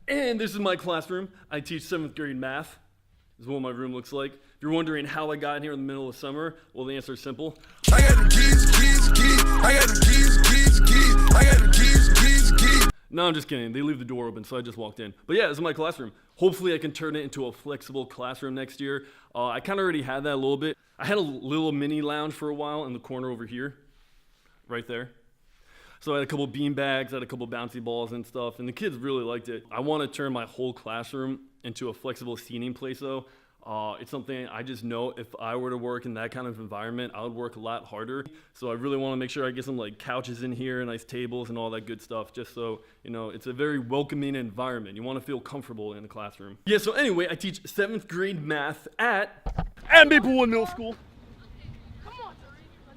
And this is my classroom. I teach 7th grade math. This is what my room looks like. If you're wondering how I got here in the middle of summer, well, the answer is simple. I got the keys. I got the keys. I got the keys. No, I'm just kidding. They leave the door open, so I just walked in. But yeah, this is my classroom. Hopefully I can turn it into a flexible classroom next year. I kind of already had that a little bit. I had a little mini lounge for a while in the corner over here, right there. So I had a couple bean bags, I had a couple bouncy balls and stuff, and the kids really liked it. I want to turn my whole classroom into a flexible seating place though. It's something I just know if I were to work in that kind of environment, I would work a lot harder. So I really want to make sure I get some like couches in here, nice tables and all that good stuff, just so, you know, it's a very welcoming environment. You want to feel comfortable in the classroom. Yeah, so anyway, I teach 7th grade math at Maplewood Middle School.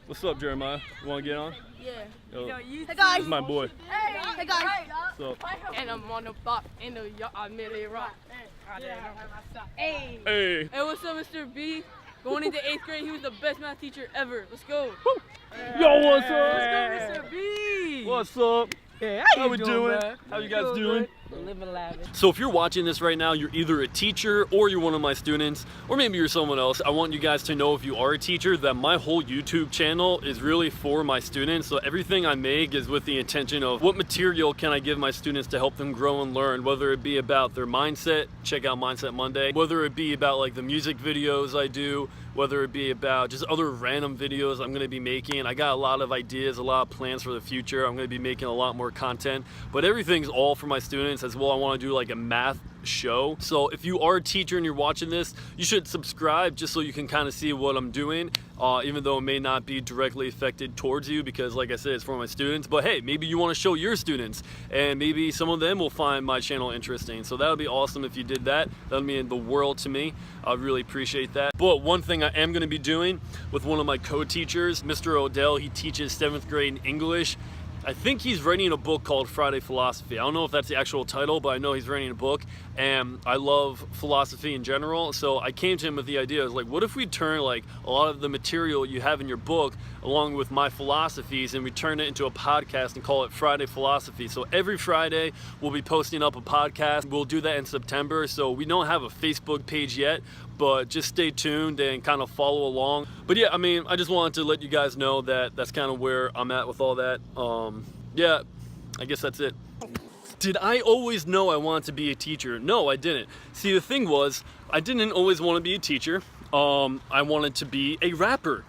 What's up, Jeremiah? You want to get on? Yeah. Yo, Hey guys. this is my boy. Hey guys. What's up? And I'm on the block in the middle rock. Hey. Hey. Hey, what's up, Mr. B? Going into 8th grade, he was the best math teacher ever. Let's go. Yo, what's up? Let's go, Mr. B. What's up? Hey, How we doing? man? How you guys doing? Living lavish. So if you're watching this right now, you're either a teacher or you're one of my students, or maybe you're someone else. I want you guys to know, if you are a teacher, that my whole YouTube channel is really for my students. So everything I make is with the intention of what material can I give my students to help them grow and learn, whether it be about their mindset, check out Mindset Monday, whether it be about like the music videos I do, whether it be about just other random videos I'm going to be making. I got a lot of ideas, a lot of plans for the future. I'm going to be making a lot more content, but everything's all for my students as well. I want to do like a math show. So if you are a teacher and you're watching this, you should subscribe just so you can kind of see what I'm doing, even though it may not be directly affected towards you, because like I said, it's for my students. But hey, maybe you want to show your students and maybe some of them will find my channel interesting. So that would be awesome if you did that. That would mean the world to me. I really appreciate that. But one thing I am going to be doing with one of my co-teachers, Mr. Odell, he teaches 7th grade English. I think he's writing a book called Friday Philosophy. I don't know if that's the actual title, but I know he's writing a book, and I love philosophy in general. So I came to him with the idea, I was like, what if we turn like a lot of the material you have in your book along with my philosophies, and we turn it into a podcast and call it Friday Philosophy. So every Friday we'll be posting up a podcast. We'll do that in September. So we don't have a Facebook page yet, but just stay tuned and kind of follow along. But yeah, I mean, I just wanted to let you guys know that that's kind of where I'm at with all that. Yeah, I guess that's it. Did I always know I wanted to be a teacher? No, I didn't. See, the thing was, I didn't always want to be a teacher. I wanted to be a rapper.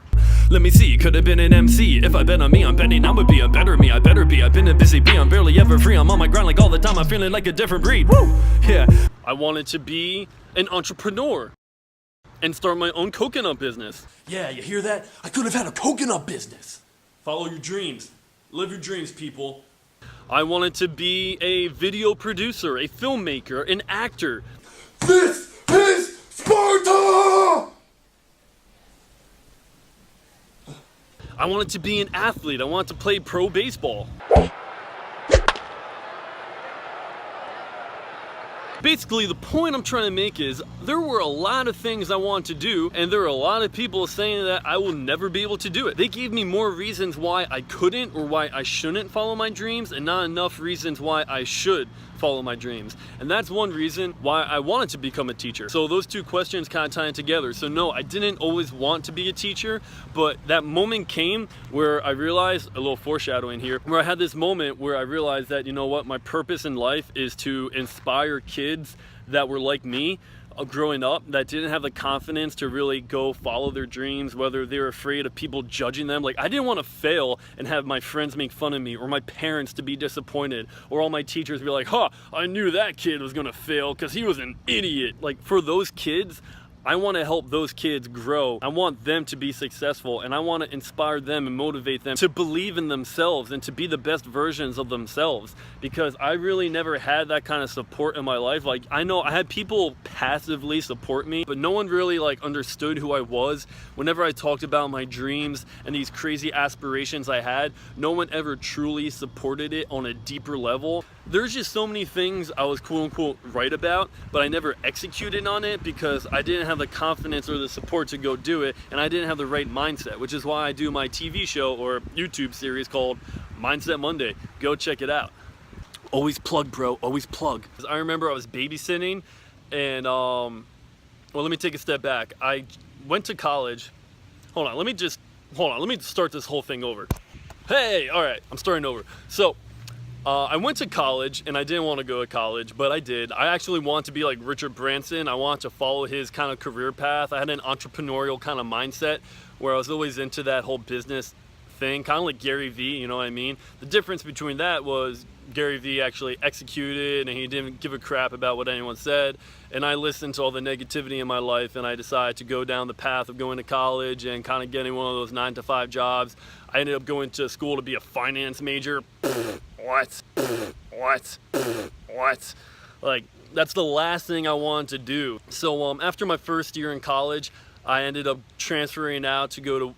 Let me see, could have been an MC. If I bet on me, I'm betting I would be a better me. I better be. I've been a busy bee. I'm barely ever free. I'm on my grind like all the time. I'm feeling like a different breed. Woo! Yeah. I wanted to be an entrepreneur and start my own coconut business. Yeah, you hear that? I could have had a coconut business. Follow your dreams. Live your dreams, people. I wanted to be a video producer, a filmmaker, an actor. This is Sparta! I wanted to be an athlete. I wanted to play pro baseball. Basically, the point I'm trying to make is there were a lot of things I wanted to do, and there were a lot of people saying that I will never be able to do it. They gave me more reasons why I couldn't or why I shouldn't follow my dreams, and not enough reasons why I should follow my dreams. And that's one reason why I wanted to become a teacher. So those two questions kind of tie together. So no, I didn't always want to be a teacher, but that moment came where I realized, a little foreshadowing here, where I had this moment where I realized that, you know what, my purpose in life is to inspire kids that were like me, growing up, that didn't have the confidence to really go follow their dreams, whether they're afraid of people judging them. Like, I didn't want to fail and have my friends make fun of me, or my parents to be disappointed, or all my teachers be like, huh, I knew that kid was gonna fail because he was an idiot. Like, for those kids, I want to help those kids grow. I want them to be successful, and I want to inspire them and motivate them to believe in themselves and to be the best versions of themselves, because I really never had that kind of support in my life. Like, I know I had people passively support me, but no one really like understood who I was. Whenever I talked about my dreams and these crazy aspirations I had, no one ever truly supported it on a deeper level. There's just so many things I was quote unquote right about, but I never executed on it because I didn't have the confidence or the support to go do it, and I didn't have the right mindset, which is why I do my TV show or YouTube series called Mindset Monday. Go check it out. Always plug, bro. Always plug. I remember I was babysitting, and well, let me take a step back. I went to college. Hold on. Let me start this whole thing over. Hey, all right. I'm starting over. So, I went to college, and I didn't want to go to college, but I did. I actually wanted to be like Richard Branson. I wanted to follow his kind of career path. I had an entrepreneurial kind of mindset where I was always into that whole business thing, kind of like Gary Vee, you know what I mean? The difference between that was Gary Vee actually executed, and he didn't give a crap about what anyone said. And I listened to all the negativity in my life, and I decided to go down the path of going to college and kind of getting one of those 9-to-5 jobs. I ended up going to school to be a finance major. What? Like, that's the last thing I wanted to do. So after my first year in college, I ended up transferring out to go to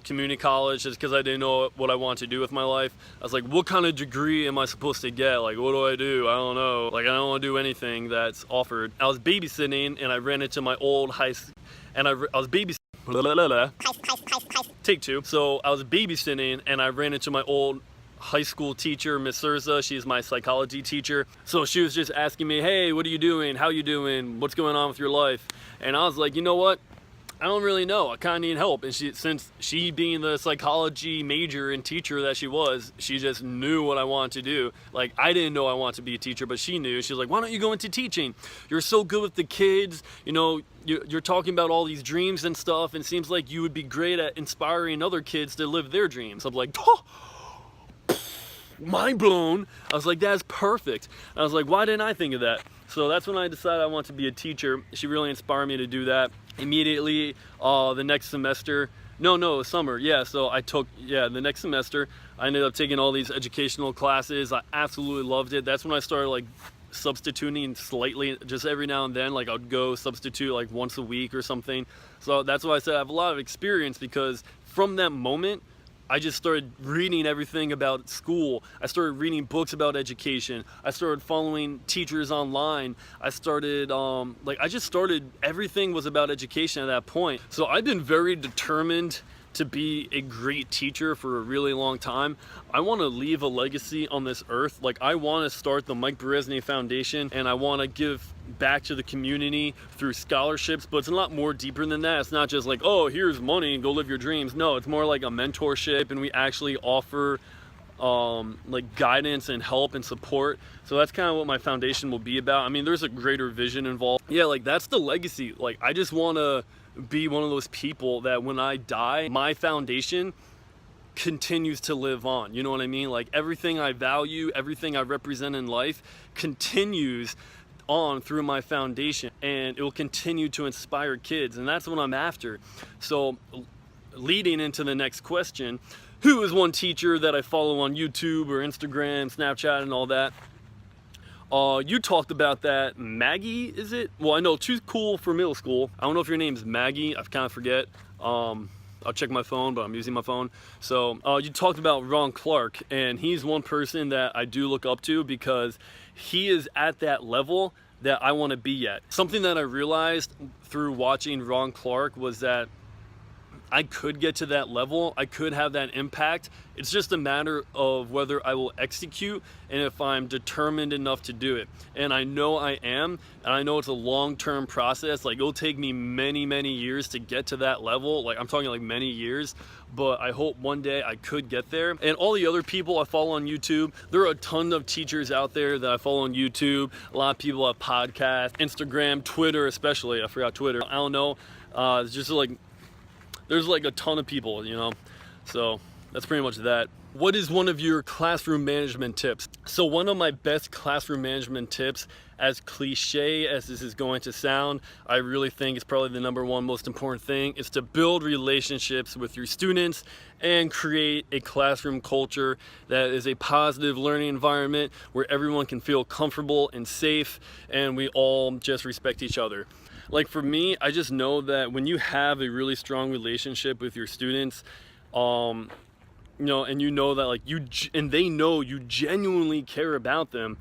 community college just because I didn't know what I wanted to do with my life. I was like, what kind of degree am I supposed to get? Like, what do I do? I don't know. Like, I don't want to do anything that's offered. I was babysitting, and I ran into my old I was babysitting. Take two. So I was babysitting, and I ran into my old high school teacher, Miss Surza. She's my psychology teacher. So she was just asking me, hey, what are you doing? How you doing? What's going on with your life? And I was like, you know what? I don't really know. I kind of need help. And since she being the psychology major and teacher that she was, she just knew what I wanted to do. Like, I didn't know I wanted to be a teacher, but she knew. She was like, why don't you go into teaching? You're so good with the kids. You know, you're talking about all these dreams and stuff, and it seems like you would be great at inspiring other kids to live their dreams. I'm like, oh, mind blown. I was like, that's perfect. I was like, why didn't I think of that? So that's when I decided I want to be a teacher. She really inspired me to do that. Immediately, the next semester, summer, yeah, so I took, the next semester, I ended up taking all these educational classes. I absolutely loved it. That's when I started, like, substituting slightly, just every now and then. Like, I'd go substitute, like, once a week or something. So that's why I said I have a lot of experience, because from that moment, I just started reading everything about school. I started reading books about education. I started following teachers online. I started, everything was about education at that point. So I've been very determined to be a great teacher for a really long time. I want to leave a legacy on this earth. Like, I want to start the Mike Berezny Foundation, and I want to give back to the community through scholarships, but it's a lot more deeper than that. It's not just like, oh, here's money and go live your dreams. No, it's more like a mentorship, and we actually offer like guidance and help and support. So that's kind of what my foundation will be about. I mean, there's a greater vision involved. Yeah, like, that's the legacy. Like, I just want to be one of those people that when I die, my foundation continues to live on. You know what I mean? Like, everything I value, everything I represent in life continues on through my foundation, and it will continue to inspire kids, and that's what I'm after. So leading into the next question, who is one teacher that I follow on YouTube or Instagram, Snapchat, and all that? You talked about that. Maggie, is it? Well, I know Too Cool for Middle School. I don't know if your name's Maggie. I kind of forget. I'll check my phone, but I'm using my phone. So you talked about Ron Clark, and he's one person that I do look up to because he is at that level that I want to be at. Something that I realized through watching Ron Clark was that I could get to that level. I could have that impact. It's just a matter of whether I will execute and if I'm determined enough to do it. And I know I am, and I know it's a long-term process. Like, it'll take me many, many years to get to that level. Like, I'm talking like many years, but I hope one day I could get there. And all the other people I follow on YouTube, there are a ton of teachers out there that I follow on YouTube. A lot of people have podcasts, Instagram, Twitter especially. I forgot Twitter. I don't know. It's just like, there's like a ton of people, you know, so that's pretty much that. What is one of your classroom management tips? So one of my best classroom management tips, as cliche as this is going to sound, I really think it's probably the number one most important thing, is to build relationships with your students and create a classroom culture that is a positive learning environment where everyone can feel comfortable and safe, and we all just respect each other. Like, for me, I just know that when you have a really strong relationship with your students, you know, and you know that, like, and they know you genuinely care about them.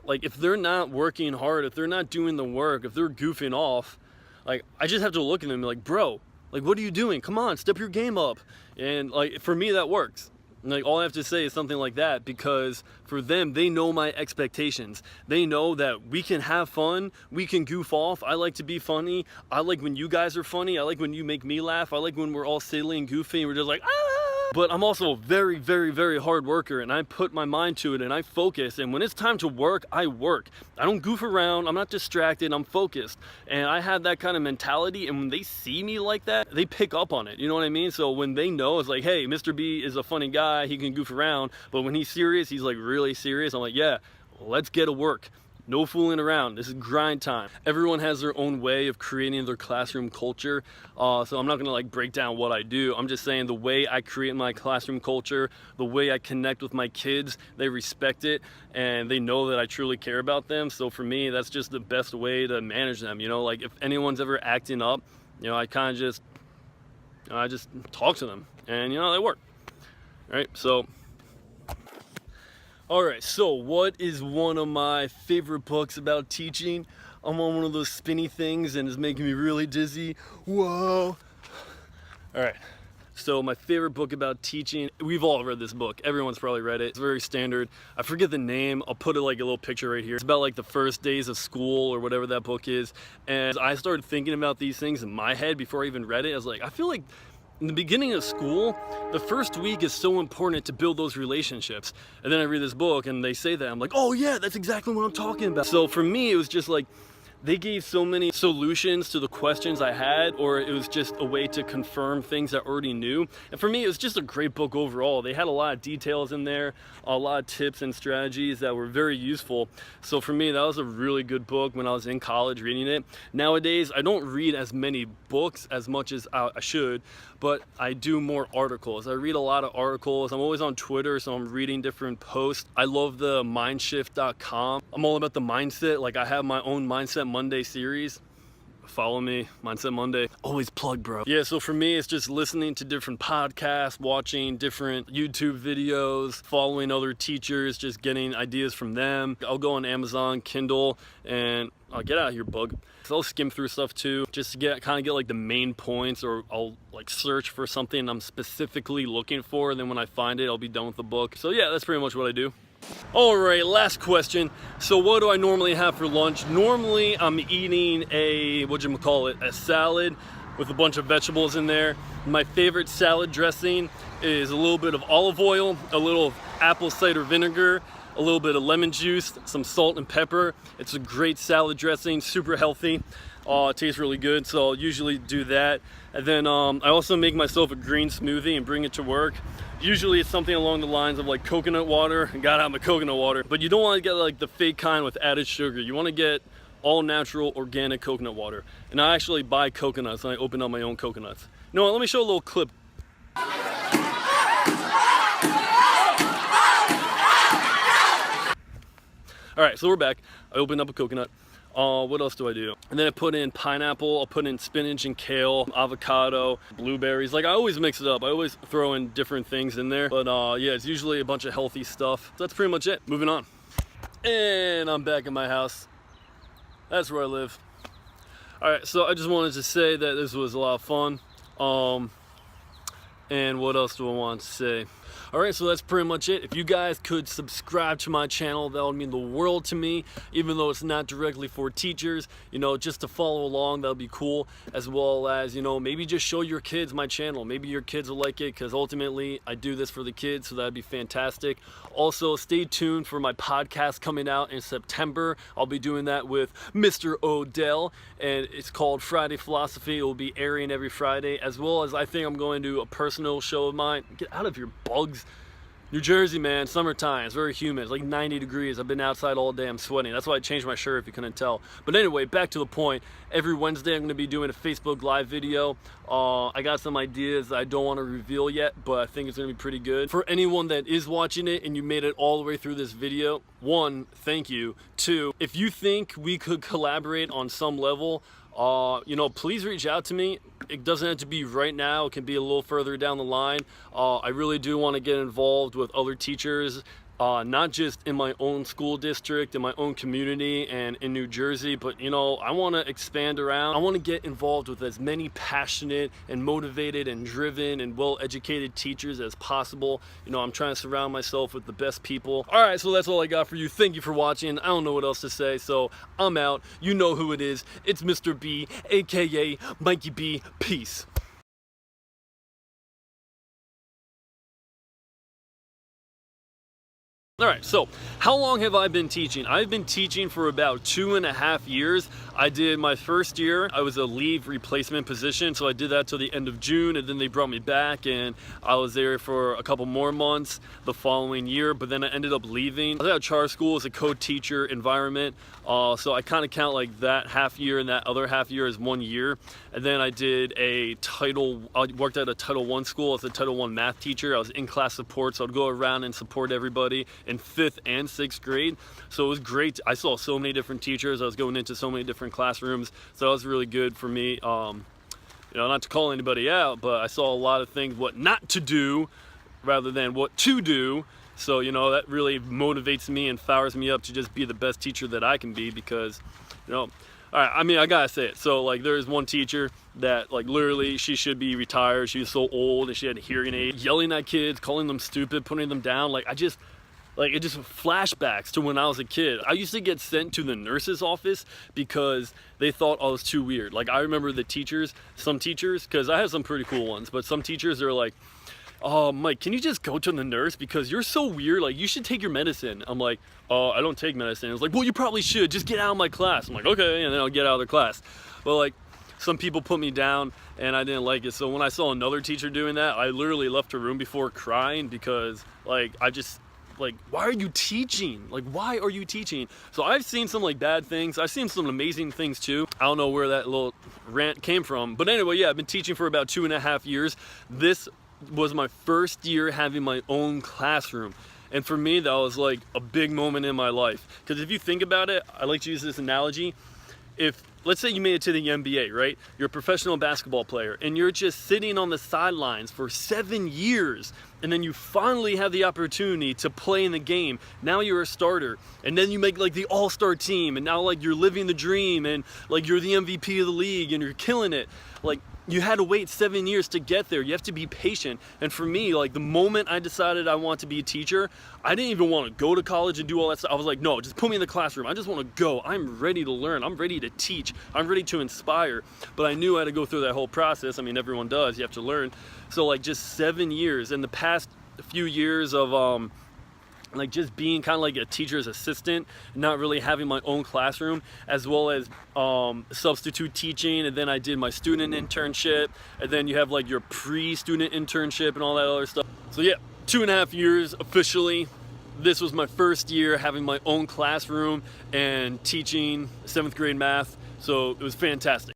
Like, if they're not working hard, if they're not doing the work, if they're goofing off, like, I just have to look at them and be like, bro, like, what are you doing? Come on, step your game up. And, like, for me, that works. Like, all I have to say is something like that, because for them, they know my expectations. They know that we can have fun, we can goof off. I like to be funny. I like when you guys are funny. I like when you make me laugh. I like when we're all silly and goofy and we're just like, ah! But I'm also a very, very, very hard worker, and I put my mind to it and I focus. And when it's time to work, I work. I don't goof around. I'm not distracted. I'm focused. And I have that kind of mentality. And when they see me like that, they pick up on it. You know what I mean? So when they know, it's like, hey, Mr. B is a funny guy. He can goof around. But when he's serious, he's like really serious. I'm like, yeah, let's get to work. No fooling around. This is grind time. Everyone has their own way of creating their classroom culture. So I'm not gonna like break down what I do. I'm just saying the way I create my classroom culture, the way I connect with my kids, they respect it and they know that I truly care about them. So for me, that's just the best way to manage them. You know, like if anyone's ever acting up, you know, I kind of just, I just talk to them and you know, they work. Right? So alright, so what is one of my favorite books about teaching? I'm on one of those spinny things and it's making me really dizzy. Whoa! Alright, so my favorite book about teaching, we've all read this book. Everyone's probably read it. It's very standard. I forget the name. I'll put it like a little picture right here. It's about like the first days of school or whatever that book is. And I started thinking about these things in my head before I even read it. I was like, I feel like in the beginning of school, the first week is so important to build those relationships. And then I read this book and they say that. I'm like, oh yeah, that's exactly what I'm talking about. So for me, it was just like, they gave so many solutions to the questions I had, or it was just a way to confirm things I already knew. And for me, it was just a great book overall. They had a lot of details in there, a lot of tips and strategies that were very useful. So for me, that was a really good book when I was in college reading it. Nowadays, I don't read as many books as much as I should, but I do more articles. I read a lot of articles. I'm always on Twitter, so I'm reading different posts. I love the mindshift.com. I'm all about the mindset. Like I have my own Mindset Monday series. Follow me, Mindset Monday. Always plug, bro. Yeah, so for me, it's just listening to different podcasts, watching different YouTube videos, following other teachers, just getting ideas from them. I'll go on Amazon, Kindle, and I'll get out of here, bug. So I'll skim through stuff too, just to kind of get like the main points, or I'll like search for something I'm specifically looking for, and then when I find it, I'll be done with the book. So yeah, that's pretty much what I do. All right, last question. So what do I normally have for lunch? Normally I'm eating a salad with a bunch of vegetables in there. My favorite salad dressing is a little bit of olive oil, a little apple cider vinegar, a little bit of lemon juice, some salt and pepper. It's a great salad dressing, super healthy. It tastes really good, so I'll usually do that. And then I also make myself a green smoothie and bring it to work. Usually it's something along the lines of like coconut water. I gotta have my coconut water, but you don't want to get like the fake kind with added sugar. You want to get all natural organic coconut water. And I actually buy coconuts and I open up my own coconuts. You know what, let me show a little clip. All right, so we're back. I opened up a coconut. What else do I do? And then I put in pineapple, I'll put in spinach and kale, avocado, blueberries. Like I always mix it up. I always throw in different things in there. But yeah, it's usually a bunch of healthy stuff. So that's pretty much it. Moving on. And I'm back in my house. That's where I live. All right, so I just wanted to say that this was a lot of fun. And what else do I want to say? All right, so that's pretty much it. If you guys could subscribe to my channel, that would mean the world to me, even though it's not directly for teachers, you know, just to follow along, that would be cool. As well as, you know, maybe just show your kids my channel. Maybe your kids will like it, because ultimately I do this for the kids, so that'd be fantastic. Also, stay tuned for my podcast coming out in September. I'll be doing that with Mr. Odell, and it's called Friday Philosophy. It will be airing every Friday, as well as I think I'm going to do a personal show of mine. Get out of here, bugs. New Jersey, man, summertime, it's very humid. It's like 90 degrees. I've been outside all day, I'm sweating. That's why I changed my shirt, if you couldn't tell. But anyway, back to the point. Every Wednesday I'm going to be doing a Facebook Live video. I got some ideas that I don't want to reveal yet, but I think it's going to be pretty good. For anyone that is watching it and you made it all the way through this video, 1, thank you. 2, if you think we could collaborate on some level, you know, please reach out to me. It doesn't have to be right now. It can be a little further down the line. I really do want to get involved with other teachers not just in my own school district, in my own community, and in New Jersey, but you know, I want to expand around. I want to get involved with as many passionate and motivated and driven and well-educated teachers as possible. You know, I'm trying to surround myself with the best people. All right, so that's all I got for you. Thank you for watching. I don't know what else to say, so I'm out. You know who it is. It's Mr. B, aka Mikey B. Peace. All right, so how long have I been teaching? I've been teaching for about 2.5 years. I did my first year, I was a leave replacement position, so I did that till the end of June, and then they brought me back, and I was there for a couple more months the following year, but then I ended up leaving. I was at charter school as a co-teacher environment, so I kind of count like that half year and that other half year as 1 year. And then I worked at a Title I school as a Title I math teacher. I was in-class support, so I'd go around and support everybody in 5th and 6th grade. So it was great. I saw so many different teachers. I was going into so many different classrooms. So that was really good for me. You know, not to call anybody out, but I saw a lot of things, what not to do rather than what to do. So, you know, that really motivates me and fires me up to just be the best teacher that I can be, because, you know, all right, I mean, I gotta say it. So, like, there's one teacher that, like, literally, she should be retired. She was so old and she had a hearing aid, yelling at kids, calling them stupid, putting them down. Like, it just flashbacks to when I was a kid. I used to get sent to the nurse's office because they thought I was too weird. Like, I remember the teachers, some teachers, because I have some pretty cool ones, but some teachers are like, "Oh, Mike, can you just go to the nurse because you're so weird? Like, you should take your medicine." I'm like, "Oh, I don't take medicine." It's like, "Well, you probably should. Just get out of my class." I'm like, "Okay," and then I'll get out of the class. But like, some people put me down and I didn't like it. So when I saw another teacher doing that, I literally left her room before crying, because like, why are you teaching? Like, why are you teaching? So I've seen some like bad things. I've seen some amazing things too. I don't know where that little rant came from, but anyway, yeah, I've been teaching for about 2.5 years. This was my first year having my own classroom. And for me, that was like a big moment in my life. Because if you think about it, I like to use this analogy. If, let's say you made it to the NBA, right? You're a professional basketball player and you're just sitting on the sidelines for 7 years, and then you finally have the opportunity to play in the game. Now you're a starter, and then you make like the all-star team, and now like you're living the dream, and like you're the MVP of the league and you're killing it. Like, you had to wait 7 years to get there. You have to be patient. And for me, like, the moment I decided I want to be a teacher, I didn't even want to go to college and do all that stuff. I was like, no, just put me in the classroom. I just want to go. I'm ready to learn. I'm ready to teach. I'm ready to inspire. But I knew I had to go through that whole process. I mean, everyone does. You have to learn. So like, just 7 years. In the past few years of like just being kind of like a teacher's assistant, not really having my own classroom, as well as substitute teaching, and then I did my student internship, and then you have like your pre-student internship and all that other stuff. So yeah, 2.5 years officially. This was my first year having my own classroom and teaching 7th grade math, so it was fantastic.